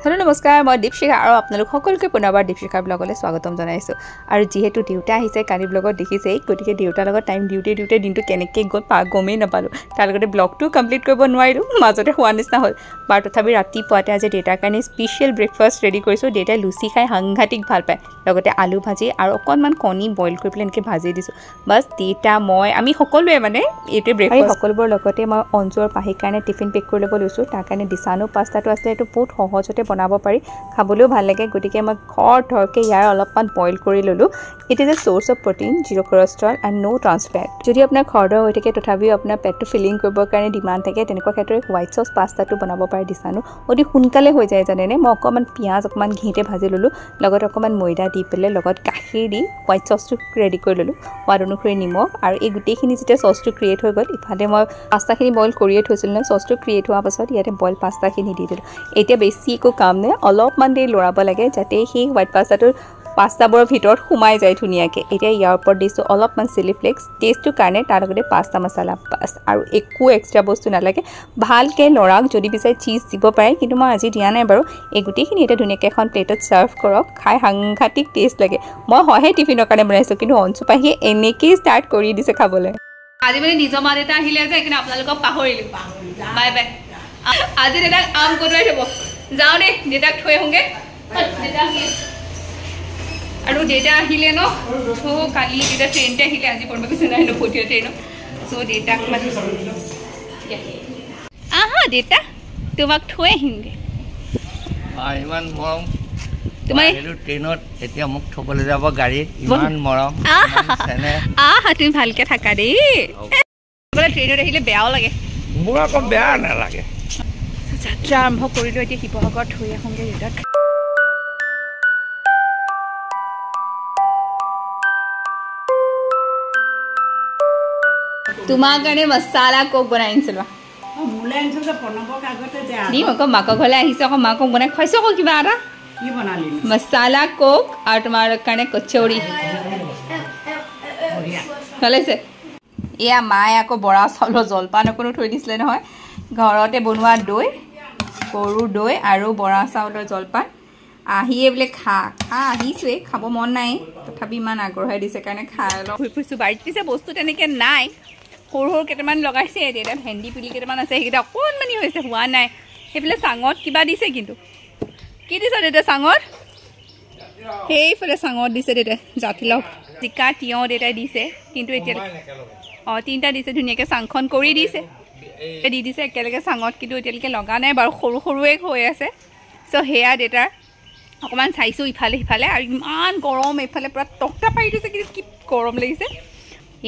hello नमस्कार मैं दीपशिखा और आपलोक सकलोके पुनर्बार दीपशिखा ब्लगले स्वागतम जनाइছো और जेहेतु देउता आहिছে काली ब्लगत देखिছে गतिके देउतार लगत टाइम डिउटी दिनটো केनेके गल गमेই नापालो तार लगते ब्लगटो कमप्लीट करब नोवारिलो মাজতে हुआ निचिना हल बार तथापि राति पुआते आज देउतार कारणे स्पेशल ब्रेकफास्ट रेडी करिছো देउताई लुचि खाई सांघातिक ভাল पाय लगते आलू भाजी और अकनमान कणी बइल কৰি পেলাই এনেকে भाजी दिছো बस देउता মই আমি সকলোৱে মানে এতে ব্ৰেকফাস্ট সকলোবৰ লগতে মই অঞ্জুৰ পাহিৰ কাৰণে টিফিন পেক কৰি ল'ব লৈছো তাৰ কাৰণে দিসানো পাস্তাটো আছে এটো বহুত সহজতে बनाब पारि खाबलेও ভাল লাগে গটিকে মই খৰ ধৰকে ইয়াৰ অলপমান বইল কৰি ললো it is a source of protein zero cholesterol and no trans fat যদি আপোনাৰ খৰধৰ হৈ থাকে তথাপিও আপোনাৰ পেটটো ফিলিং কৰিবৰ কাৰণে ডিমান্ড থাকে তেনেকুৱা ক্ষেত্ৰত হোৱাইট সস পাস্তাটো বনাব পাৰি দিছানো অতি সোনকালে হৈ যায় জানেনে মই অকমান পিয়াজ অকমান ঘিতে ভাজি ললো লগত অকমান ময়দা দি পেলে লগত গাখীৰ দি হোৱাইট সসটো ৰেডি কৰি ললো সোৱাদ অনুসৰি নিমখ আৰু এই গুটেখিনি যেতিয়া সসটো ক্ৰিয়েট হৈ গল ইফালে মই পাস্তাখিনি বইল কৰিয়ে থৈছিল না সসটো ক্ৰিয়েট হোৱা পাছত ইয়াতে বইল পাস্তাখিনি দি দিলো এতিয়া বেছি একো কাম নাই অলপমান দেৰি লৰাব লাগে যাতে সেই হোৱাইট পাস্তাটো পাস্তাবোৰৰ ভিতৰত সোমাই যায় ধুনিয়াকে এতিয়া ইয়াৰ ওপৰত দিছো অলপমান চিলি ফ্লেক্স টেষ্টটো কাৰণে তাৰ লগতে পাস্তা মছলা পাস আৰু একো এক্সট্ৰা বস্তু নালাগে ভালকে লৰাক যদি বিচাই চীজ দিব পাৰে কিন্তু মই আজি দিয়া নাই বাৰু এই গুটিখিনি এটা ধুনিয়াকে এখন প্লেটত সাৰ্ভ কৰক খাই সাংঘাতিক টেষ্ট লাগে মই হয়হে টিফিনৰ কাৰণে বনাইছো কিন্তু অঞ্চু পাহিয়ে এনেকৈ ষ্টাৰ্ট কৰি দিছে খাবলৈ আজি মানে নিজৰ মা দেউতা আহিলে যে কিন্তু আপোনালোকক পাহৰিলো বাই বাই আজি দেউতা আম কটোৱাই থব যাও দে দেউতাক থৈ আহোগে দেউতা আৰু দেউতা আহিলে ন তো কালি দেউতা ট্ৰেইনতে আহিলে আজি পঢ়িব কিছু নাই নপঠিয়া ট্ৰেইন সো দেউতাক মানে আহা দেউতা তোমাক থৈ আহিমগে ইমান মৰম তোমাৰ ট্ৰেইনত এতিয়া মোক থবলৈ যাব গাড়ীত ইমান মৰম আহা তুমি ভালকে থাকা দেই ট্ৰেইনত আহিলে বেয়াও লাগে মোৰ আকৌ বেয়া নালাগে যাত্ৰা আৰম্ভ কৰিলো এতিয়া শিৱসাগৰত থৈ আহোঁগে দেউতাক তোমাৰ কাৰণে মছালা কোক বনাই আনিছিলো আকৌ মাকৰ ঘৰলৈ আহিছে আকৌ মাকক বনাই খুৱাইছো আকৌ কিবা এটা মছালা কোক আৰু তোমাৰ কাৰণে কচৌৰি ভাল হৈছে এয়া মায়ে আকৌ বৰা চাউলৰ জলপান অকণো থৈ দিছিলে নহয় ঘৰতে বনোৱা দৈ গৰু দৈ আৰু বৰা চাউলৰ জলপান আহিয়ে বোলে খা আহিছোৱে খাব মন নাই তথাপি ইমান আগ্ৰহে দিছে কাৰণে খাই অলপ ঘূৰি ফুৰিছোঁ বাৰীত পিছে বস্তু তেনেকৈ নাই সৰু সৰু কেইটামান লগাইছে এতিয়া ভেন্দি পুলি কেইটামান আছে সেইকেইটা অকণমানি হৈছে হোৱা নাই সেইফালে চাঙত কিবা দিছে কিন্তু কি দিছে দেউতা চাঙত সেইফালে চাঙত দিছে দেউতাই জাতিলাও জিকা তিয়ঁহ দেউতাই দিছে কিন্তু এতিয়া তিনিটা দিছে ধুনীয়াকৈ চাংখন কৰি দিছে দি দিছে একেলগে চাঙত কিন্তু এতিয়ালৈকে লগা নাই বাৰু সৰু সৰুৱে হৈ আছে চ' সেয়া দেউতাৰ অকণমান চাইছোঁ ইফালে সিফালে আৰু ইমান গৰম এইফালে পূৰা টকটা পাৰি দিছে কিন্তু কি গৰম লাগিছে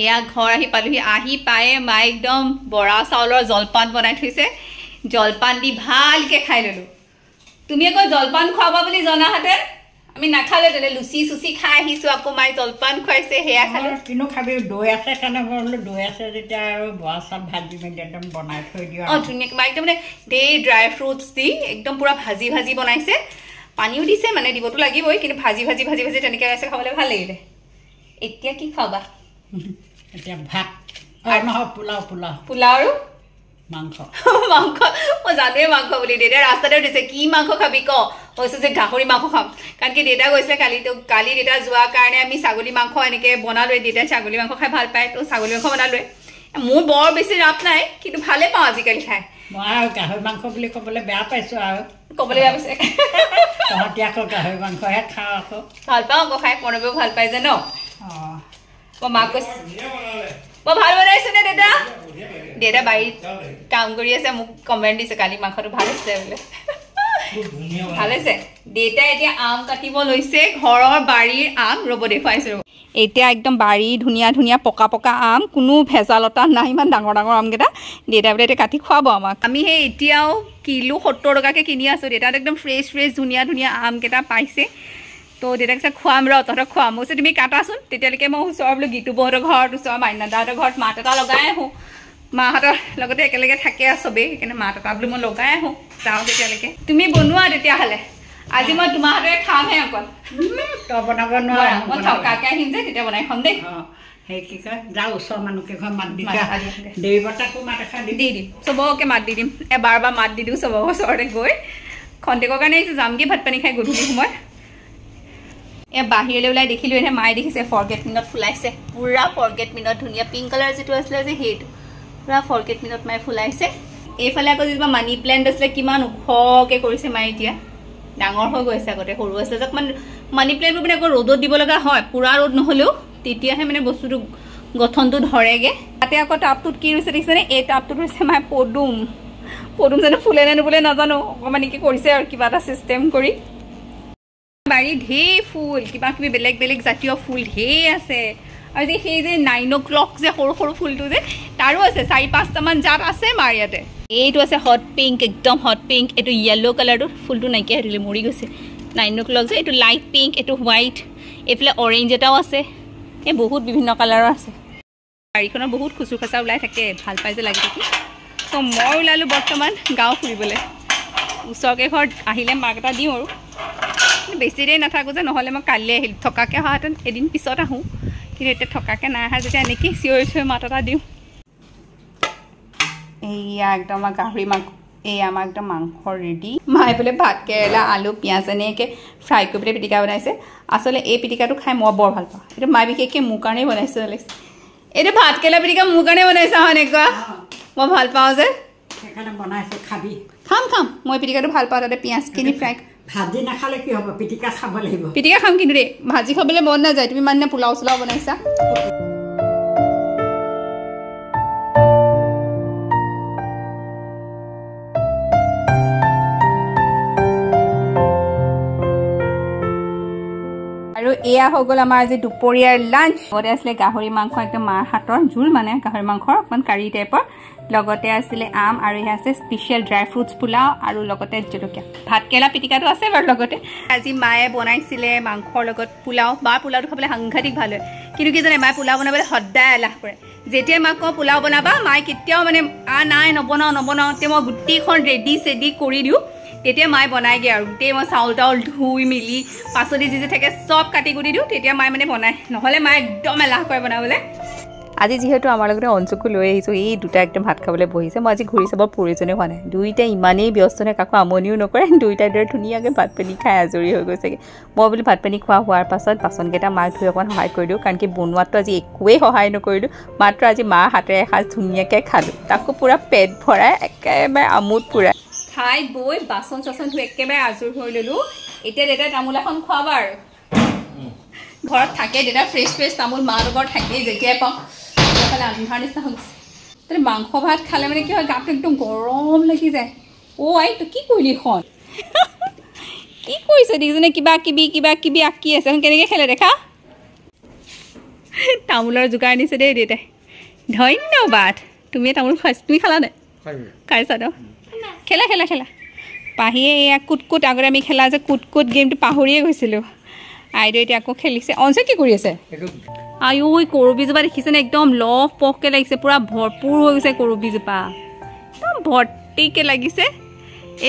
এয়া ঘৰ আহি পালোহি আহি পায়ে মায়ে একদম বৰা চাউলৰ জলপান বনাই থৈছে জলপান দি ভালকৈ খাই ল'লোঁ তুমি আকৌ জলপান খুৱাবা বুলি জনাহেঁতেন আমি নাখালে তেনে লুচি চুচি খাই আহিছোঁ আকৌ মায়ে জলপান খুৱাইছে সেয়া খালোঁ কিনো খাবি দৈ আছে কাৰণে বোলো দৈ আছে যেতিয়া আৰু বৰা চাউল ভাজি মেলি একদম বনাই থৈ দিওঁ ধুনীয়াকৈ মায়ে একদম মানে ধেৰ ড্ৰাই ফ্ৰুটছ দি একদম পূৰা ভাজি ভাজি বনাইছে পানীও দিছে মানে দিবতো লাগিবই কিন্তু ভাজি ভাজি ভাজি ভাজি তেনেকৈ আছে খাবলৈ ভাল লাগিলে এতিয়া কি খুৱাবা এতিয়া ভাত আৰু নহয় পোলাও পোলাও পোলাও আৰু মাংস মাংস মই জানোৱেই মাংস বুলি দেউতাই ৰাস্তাতেও দিছে কি মাংস খাবি ক কৈছোঁ যে গাহৰি মাংস খাম কাৰণ কি দেউতা গৈছিলে কালি দেউতা যোৱাৰ কাৰণে আমি ছাগলী মাংস এনেকৈ বনালোৱে দেউতাই ছাগলী মাংস খাই ভাল পায় তো ছাগলী মাংস বনালোৱে মোৰ বৰ বেছি ৰাপ নাই কিন্তু ভালেই পাওঁ আজিকালি খাই মই আৰু গাহৰি মাংস বুলি ক'বলৈ বেয়া পাইছোঁ আৰু ক'বলৈ বেয়া পাইছে তহঁতি আকৌ গাহৰি মাংসহে খাওঁ আকৌ ভাল পাওঁ আকৌ খাই প্ৰণৱেও ভাল পাই যে ন অঁ মই মাক কৈছোঁ মই ভাল বনাইছোঁ নে দেউতা দেউতা বাৰীত কাম কৰি আছে মোক কমেণ্ট দিছে কালি মাংসটো ভাল হৈছে বোলে ভাল হৈছে দেউতাই এতিয়া আম কাটিব লৈছে ঘৰৰ বাৰীৰ আম ৰ'ব দেখুৱাইছোঁ এতিয়া একদম বাৰী ধুনীয়া ধুনীয়া পকা পকা আম কোনো ভেজালতা নাই ইমান ডাঙৰ ডাঙৰ আমকেইটা দেউতাই বোলে এতিয়া কাটি খুৱাব আমাক আমি সেই এতিয়াও কিলো 70 টকাকৈ কিনি আছোঁ দেউতাত একদম ফ্ৰেছ ফ্ৰেছ ধুনীয়া ধুনীয়া আমকেইটা পাইছে তো দেউতাক কৈছে খুৱাম ৰ তহঁতক খুৱাম মই কৈছে তুমি কাটাচোন তেতিয়ালৈকে মই ওচৰৰ বোলো গীতু বৌহঁতৰ ঘৰত ওচৰৰ মাইনাদাহঁতৰ ঘৰত মাত এটা লগাই আহোঁ মাহঁতৰ লগতে একেলগে থাকে আৰু চবেই সেইকাৰণে মাত এটা বোলো মই লগাই আহোঁ যাওঁ তেতিয়ালৈকে তুমি বনোৱা তেতিয়াহ'লে আজি মই তোমাৰ হাতেৰে খামহে অকল তই বনাব নোৱাৰ মই থকাকৈ আহিম যে তেতিয়া বনাই খাম দেই সেই কি কয় যাওঁ ওচৰৰ মানুহকেইঘৰ মাত দি দেৱী বতাকো মাত এষাৰ দি দিম চবকে মাত দি দিম এবাৰ মাত দি দিওঁ চবৰ ওচৰতে গৈ খন্তেকৰ কাৰণে যামগৈ ভাত পানী খাই গধূলি সময়ত এয়া বাহিৰলৈ ওলাই দেখিলোঁ এনে মায়ে দেখিছে ফৰগেট মিনত ফুলাইছে পুৰা ফৰগেট মিনত ধুনীয়া পিংক কালাৰ যিটো আছিলে যে সেইটো পুৰা ফৰগেট মিনত মায়ে ফুলাইছে এইফালে আকৌ যিবা মানি প্লেণ্ট আছিলে কিমান ওখকৈ কৰিছে মায়ে এতিয়া ডাঙৰ হৈ গৈছে আগতে সৰু আছিলে যাক মানে মানি প্লেণ্টবোৰ মানে আকৌ ৰ'দত দিব লগা হয় পুৰা ৰ'দ নহ'লেও তেতিয়াহে মানে বস্তুটো গঠনটো ধৰেগৈ তাতে আকৌ টাবটোত কি হৈছে দেখিছেনে এই টাবটোত হৈছে মায়ে পদুম জানো ফুলে নে নুফুলে নাজানো অকণমানিকৈ কৰিছে আৰু কিবা এটা চিষ্টেম কৰি বাৰী ঢেৰ ফুল কিবা কিবি বেলেগ বেলেগ জাতীয় ফুল ঢেৰ আছে আৰু যে সেই যে 9 o'clock যে সৰু সৰু ফুলটো যে তাৰো আছে 4-5টামান জাত আছে মাৰ ইয়াতে এইটো আছে হট পিংক একদম হট পিংক এইটো য়েল্লো কালাৰটো ফুলটো নাইকিয়া হৈ থাকিলে মৰি গৈছে 9 o'clock যে এইটো লাইট পিংক এইটো হোৱাইট এইফালে অৰেঞ্জ এটাও আছে এই বহুত বিভিন্ন কালাৰৰ আছে বাৰীখনত বহুত খুচু খাচা ওলাই থাকে ভাল পাই যে লাগি থাকি তো মই ওলালোঁ বৰ্তমান গাঁও ফুৰিবলৈ ওচৰকে ঘৰত আহিলে মাক এটা দিওঁ আৰু বেছি দেৰি নাথাকোঁ যে নহ'লে মই কালিলৈ আহিলোঁ থকাকৈ অহাহেঁতেন এদিন পিছত আহোঁ কিন্তু এতিয়া থকাকৈ নাই অহা যেতিয়া এনেকৈ চিঞৰি মাত এটা দিওঁ এইয়া একদম আমাৰ গাহৰি মাংস এয়া আমাৰ একদম মাংস ৰেডি মায়ে বোলে ভাত কেৰেলা আলু পিঁয়াজ এনেকৈ ফ্ৰাই কৰি পেলাই পিটিকা বনাইছে আচলতে এই পিটিকাটো খাই মই বৰ ভাল পাওঁ এইটো মায়ে বিশেষকৈ মোৰ কাৰণেই বনাইছে লাগিছে এইটো ভাত কেৰেলা পিটিকা মোৰ কাৰণে বনাইছা হয় এনেকুৱা মই ভাল পাওঁ যে সেইকাৰণে বনাইছোঁ খাবি খাম মই পিটিকাটো ভাল পাওঁ তাতে পিঁয়াজখিনি ফ্ৰাই ভাজি নাখালে কি হ'ব পিটিকা খাব লাগিব পিটিকা খাম কিন্তু দেই ভাজি খাবলৈ মন নাযায় তুমি মানে পোলাও চোলাও বনাইছা আৰু এয়া হৈ গ'ল আমাৰ আজি দুপৰীয়াৰ লাঞ্চ লগতে আছিলে গাহৰি মাংস একদম মাৰ হাতৰ জোল মানে গাহৰি মাংসৰ অকণমান কাৰী টাইপৰ লগতে আছিলে আম আৰু এয়া আছে স্পেচিয়েল ড্ৰাই ফ্ৰুটছ পোলাও আৰু লগতে জলকীয়া ভাত কেৰেলা পিটিকাটো আছে বাৰু লগতে আজি মায়ে বনাইছিলে মাংসৰ লগত পোলাও মাৰ পোলাওটো খাবলৈ সাংঘাতিক ভাল হয় কিন্তু কি জানে মায়ে পোলাও বনাবলৈ সদায় এলাহ কৰে যেতিয়া মাক কওঁ পোলাও বনাবা মায়ে কেতিয়াও মানে নাই নবনাওঁ তেতিয়া মই গোটেইখন ৰেডি চেডি কৰি দিওঁ তেতিয়া মায়ে বনায়গৈ আৰু গোটেই মই চাউল তাউল ধুই মেলি পাচলি যি থাকে চব কাটি কুটি দিওঁ তেতিয়া মায়ে মানে বনায় নহ'লে মায়ে একদম এলাহ কৰে বনাবলৈ আজি যিহেতু আমাৰ লগতে অঞ্চুকো লৈ আহিছোঁ এই দুটা একদম ভাত খাবলৈ বহিছে মই আজি ঘূৰি চাবৰ প্ৰয়োজনেই হোৱা নাই দুইটাই ইমানেই ব্যস্ত নে কাকো আমনিও নকৰে দুইটাই দৰে ধুনীয়াকৈ ভাত পানী খাই আজৰি হৈ গৈছেগৈ মই বোলো ভাত পানী খোৱা হোৱাৰ পাছত বাচনকেইটা মাক ধুই অকণমান সহায় কৰি দিওঁ কাৰণ কি বনোৱাটো আজি একোৱেই সহায় নকৰিলোঁ মাত্ৰ আজি মাৰ হাতেৰে এসাঁজ ধুনীয়াকৈ খালোঁ তাকো পূৰা পেট ভৰাই একেবাৰে আমোদ পূৰা খাই বৈ বাচন চাচন ধুই একেবাৰে আজৰি হৈ ল'লোঁ এতিয়া দেউতাই তামোল এখন খুৱাবা আৰু ঘৰত থাকে দেউতা ফ্ৰেছ তামোল মা লগৰ থাকেই যেতিয়াই পাওঁ তেতিয়াহ'লে আন্ধাৰ নিচিনা হৈ গৈছে তাতে মাংস ভাত খালে মানে কি হয় গাটো একদম গৰম লাগি যায় আই তই কি কৰিলি এখন কি কৰিছে দেখিছনে কিবা কিবি আঁকি আছে এখন কেনেকৈ খেলে দেখা তামোলৰ যোগাৰ আনিছে দেই দেউতাই ধন্যবাদ তুমি তামোল খুৱাইছা তুমি খালা নাই খাইছা ন খেলা পাহিয়ে এয়া কুট আগতে আমি খেলা যে কুট গেমটো পাহৰিয়ে গৈছিলোঁ আইদেউ এতিয়া আকৌ খেলিছে অঞ্চল কি কৰি আছে আই ঐ কৰবীজোপা দেখিছেনে একদম লহ পহকৈ লাগিছে পূৰা ভৰপূৰ হৈ গৈছে কৰবীজোপা একদম ভৰ্তিকৈ লাগিছে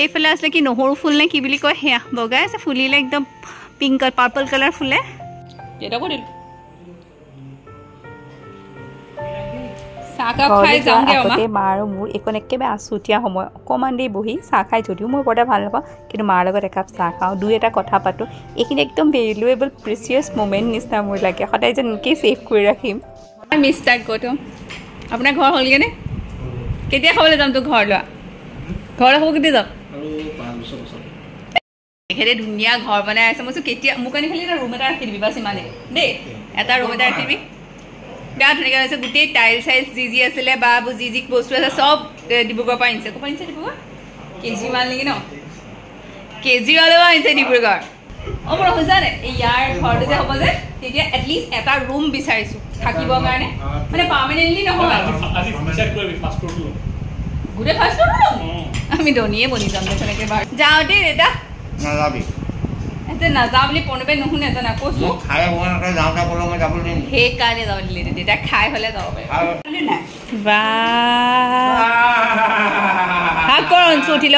এইফালে আছিলে কি নহৰু ফুল নে কি বুলি কয় সেয়া বগাই আছে ফুলিলে একদম পিংক পাৰ্পল কালাৰ ফুলে দেউতাকো দিলোঁ আগতে মা আৰু মোৰ এইখন একেবাৰে আছুতীয়া সময় অকণমান দেৰি বহি চাহ খাই যদিও মই বৰ ভাল নাপাওঁ কিন্তু মাৰ লগত একাপ চাহ খাওঁ দুই এটা কথা পাতোঁ এইখিনি একদম ভেলুৱেবল প্ৰিচিয়াছ মমেণ্ট নিচিনা মোৰ লাগে সদায় যেন এনেকৈ ছেভ কৰি ৰাখিম মিষ্টাৰ গৌতম আপোনাৰ ঘৰ হ'লগৈনে কেতিয়া খাবলৈ যাম তোৰ ঘৰ লোৱা ঘৰলৈ খাব কেতিয়া যাম এখেতে ধুনীয়া ঘৰ বনাই আছে মই কেতিয়া মোক আনি খালি এটা ৰুম এটা ৰাখি দিবি বাছ ইমানেই দেই এটা ৰুম এটা ৰাখি দিবি বেয়া ধুনীয়াকৈ আছে গোটেই টাইল চাইল যি আছিলে বা যি বস্তু আছে চব ডিব্ৰুগড়ৰ পৰা আনিছে ক'ৰ পৰা আনিছে ডিব্ৰুগড় কেজিৱাল নেকি ন কেজিৱালৰ পৰা আনিছে ডিব্ৰুগড় মোৰ হৈছানে ইয়াৰ ঘৰটো যে হ'ব যে তেতিয়া এটলিষ্ট এটা ৰুম বিচাৰিছোঁ থাকিবৰ কাৰণে মানে পাৰ্মানেণ্টলি নহয় গোটেই ফাৰ্ষ্ট আমি ধনীয়ে বনি যাম তেনেকৈ বাৰু যাওঁ দেই দেউতা নাযাবি এতিয়া নাযাওঁ বুলি প্ৰণৱে নুশুনে জানা কৈছোঁ সেইকাৰণে যাব দিলে দেউতা খাই হ'লে যাব পাৰিব উঠি ল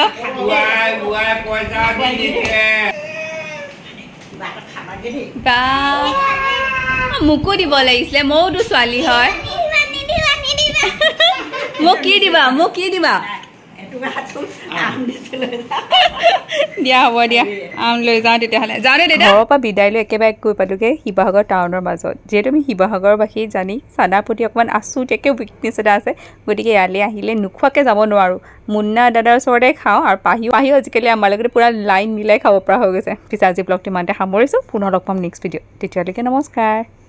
মোকো দিব লাগিছিলে মইওতো ছোৱালী হয় মোক কি দিবা দিয়া হ'ব দিয়া আম লৈ যাওঁ তেতিয়াহ'লে যাওঁ দে দাদা ঘৰৰ পৰা বিদায় লৈ একেবাৰে গৈ পালোগৈ শিৱসাগৰ টাউনৰ মাজত যিহেতু আমি শিৱসাগৰবাসী জানি চানাৰ প্ৰতি অকণমান আচুতীয়াকৈ উইকনেছ এটা আছে গতিকে ইয়ালৈ আহিলে নোখোৱাকৈ যাব নোৱাৰোঁ মুন্না দাদাৰ ওচৰতে খাওঁ আৰু পাহিও আজিকালি আমাৰ লগতে পূৰা লাইন মিলাই খাব পৰা হৈ গৈছে পিছে আজি ব্লগটো ইমানতে সামৰিছোঁ পুনৰ লগ পাম নেক্সট ভিডিঅ' তেতিয়ালৈকে নমস্কাৰ